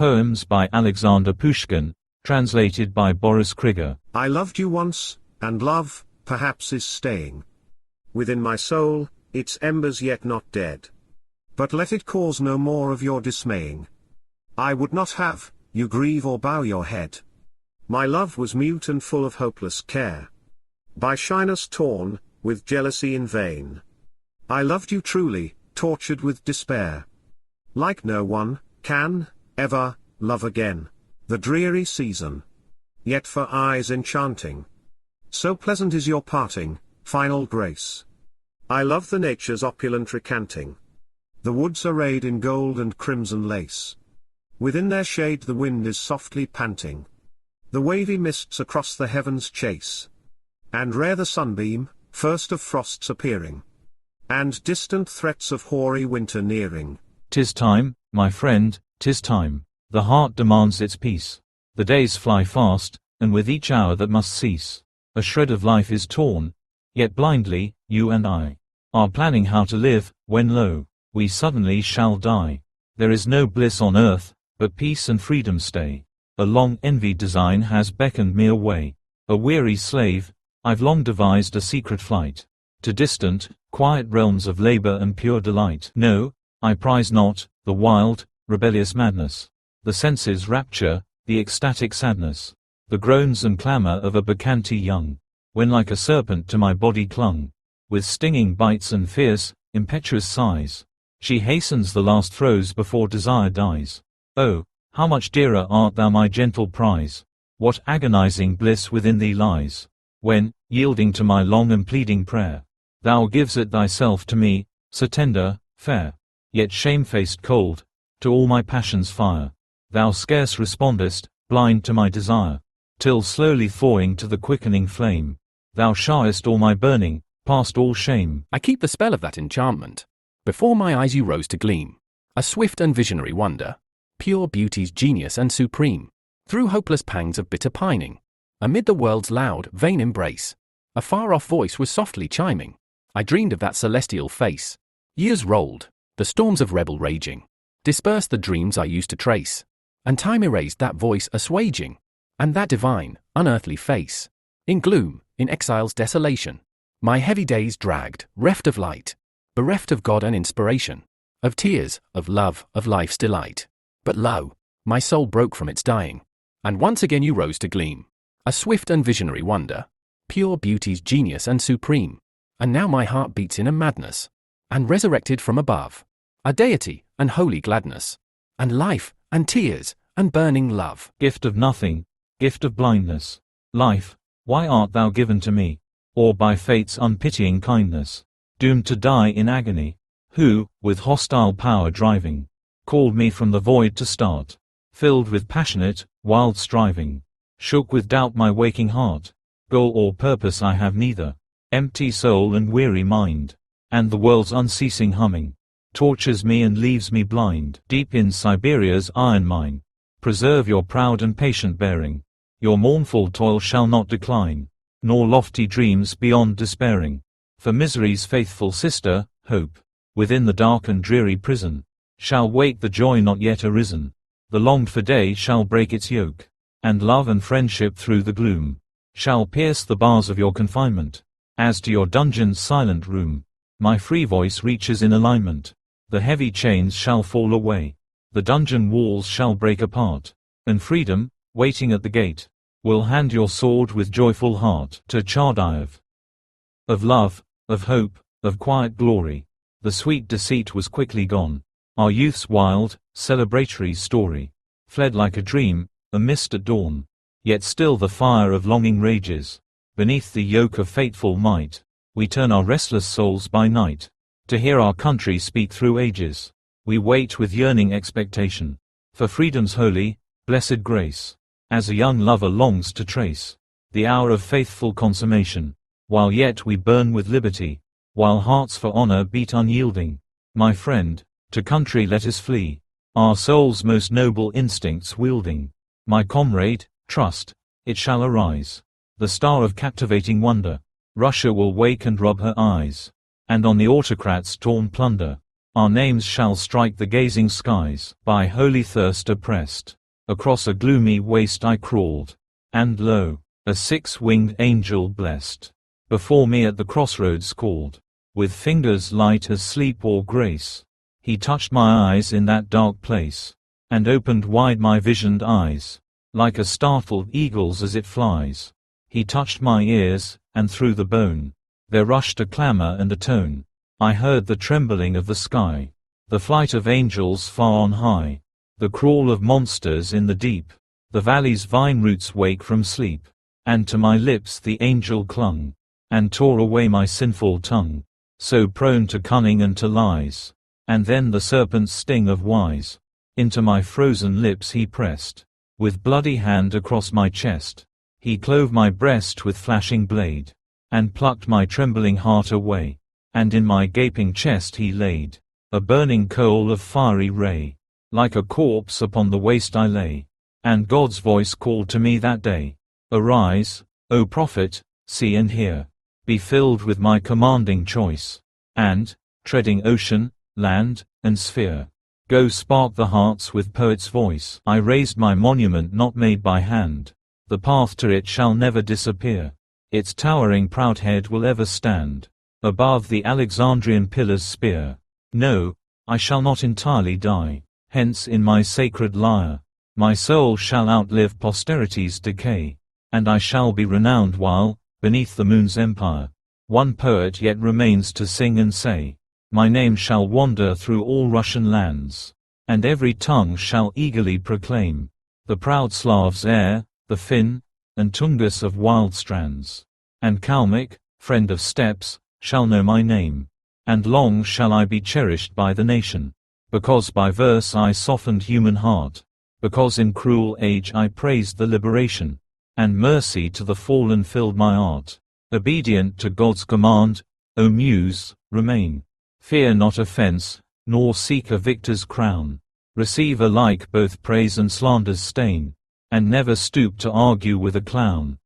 Poems by Alexander Pushkin, translated by Boris Krigger. I loved you once, and love, perhaps is staying within my soul, its embers yet not dead. But let it cause no more of your dismaying. I would not have you grieve or bow your head. My love was mute and full of hopeless care, by shyness torn, with jealousy in vain. I loved you truly, tortured with despair, like no one can ever love again. The dreary season, yet for eyes enchanting, so pleasant is your parting, final grace. I love the nature's opulent recanting, the woods arrayed in gold and crimson lace. Within their shade the wind is softly panting, the wavy mists across the heavens chase, and rare the sunbeam, first of frosts appearing, and distant threats of hoary winter nearing. 'Tis time, my friend, 'tis time. The heart demands its peace. The days fly fast, and with each hour that must cease, a shred of life is torn. Yet blindly, you and I are planning how to live, when lo, we suddenly shall die. There is no bliss on earth, but peace and freedom stay. A long envied design has beckoned me away. A weary slave, I've long devised a secret flight to distant, quiet realms of labor and pure delight. No, I prize not the wild, rebellious madness, the senses' rapture, the ecstatic sadness, the groans and clamor of a bacchante young, when like a serpent to my body clung, with stinging bites and fierce, impetuous sighs, she hastens the last throes before desire dies. Oh, how much dearer art thou, my gentle prize! What agonizing bliss within thee lies, when, yielding to my long and pleading prayer, thou gives it thyself to me, so tender, fair, yet shamefaced cold, to all my passion's fire. Thou scarce respondest, blind to my desire, till slowly thawing to the quickening flame, thou showest all my burning, past all shame. I keep the spell of that enchantment. Before my eyes you rose to gleam, a swift and visionary wonder, pure beauty's genius and supreme. Through hopeless pangs of bitter pining, amid the world's loud, vain embrace, a far-off voice was softly chiming. I dreamed of that celestial face. Years rolled, the storms of rebel raging dispersed the dreams I used to trace, and time erased that voice assuaging, and that divine, unearthly face. In gloom, in exile's desolation, my heavy days dragged, reft of light, bereft of God and inspiration, of tears, of love, of life's delight. But lo, my soul broke from its dying, and once again you rose to gleam, a swift and visionary wonder, pure beauty's genius and supreme. And now my heart beats in a madness, and resurrected from above, a deity and holy gladness, and life, and tears, and burning love. Gift of nothing, gift of blindness, life, why art thou given to me? Or by fate's unpitying kindness, doomed to die in agony? Who, with hostile power driving, called me from the void to start, filled with passionate, wild striving, shook with doubt my waking heart. Goal or purpose I have neither, empty soul and weary mind, and the world's unceasing humming tortures me and leaves me blind. Deep in Siberia's iron mine, preserve your proud and patient bearing. Your mournful toil shall not decline, nor lofty dreams beyond despairing. For misery's faithful sister, hope, within the dark and dreary prison, shall wake the joy not yet arisen. The longed-for day shall break its yoke, and love and friendship through the gloom shall pierce the bars of your confinement. As to your dungeon's silent room, my free voice reaches in alignment. The heavy chains shall fall away, the dungeon walls shall break apart, and freedom, waiting at the gate, will hand your sword with joyful heart to Chardive. Of love, of hope, of quiet glory, the sweet deceit was quickly gone. Our youth's wild, celebratory story fled like a dream, a mist at dawn. Yet still the fire of longing rages. Beneath the yoke of fateful might, we turn our restless souls by night, to hear our country speak through ages. We wait with yearning expectation, for freedom's holy, blessed grace, as a young lover longs to trace the hour of faithful consummation, while yet we burn with liberty, while hearts for honor beat unyielding. My friend, to country let us flee, our soul's most noble instincts wielding. My comrade, trust, it shall arise, the star of captivating wonder. Russia will wake and rub her eyes, and on the autocrat's torn plunder, Our names shall strike the gazing skies. By holy thirst oppressed, across a gloomy waste I crawled, and lo, a six-winged angel blessed, before me at the crossroads called, with fingers light as sleep or grace. He touched my eyes in that dark place, and opened wide my visioned eyes, like a startled eagle's as it flies. He touched my ears, and through the bone there rushed a clamor and a tone. I heard the trembling of the sky, the flight of angels far on high, the crawl of monsters in the deep, the valley's vine roots wake from sleep. And to my lips the angel clung, and tore away my sinful tongue, so prone to cunning and to lies. And then the serpent's sting of wise, into my frozen lips he pressed, with bloody hand across my chest. He clove my breast with flashing blade, and plucked my trembling heart away, and in my gaping chest he laid a burning coal of fiery ray. Like a corpse upon the waste I lay, and God's voice called to me that day, Arise, O prophet, see and hear, be filled with my commanding choice, and, treading ocean, land, and sphere, go spark the hearts with poet's voice. I raised my monument not made by hand, the path to it shall never disappear, its towering proud head will ever stand, above the Alexandrian pillar's spear. No, I shall not entirely die, hence in my sacred lyre, my soul shall outlive posterity's decay, and I shall be renowned while, beneath the moon's empire, one poet yet remains to sing and say, my name shall wander through all Russian lands, and every tongue shall eagerly proclaim, the proud Slav's heir, the Finn, and Tungus of wild strands, and Kalmyk, friend of steppes, shall know my name, and long shall I be cherished by the nation, because by verse I softened human heart, because in cruel age I praised the liberation, and mercy to the fallen filled my art. Obedient to God's command, O muse, remain. Fear not offense, nor seek a victor's crown. Receive alike both praise and slander's stain, and never stoop to argue with a clown.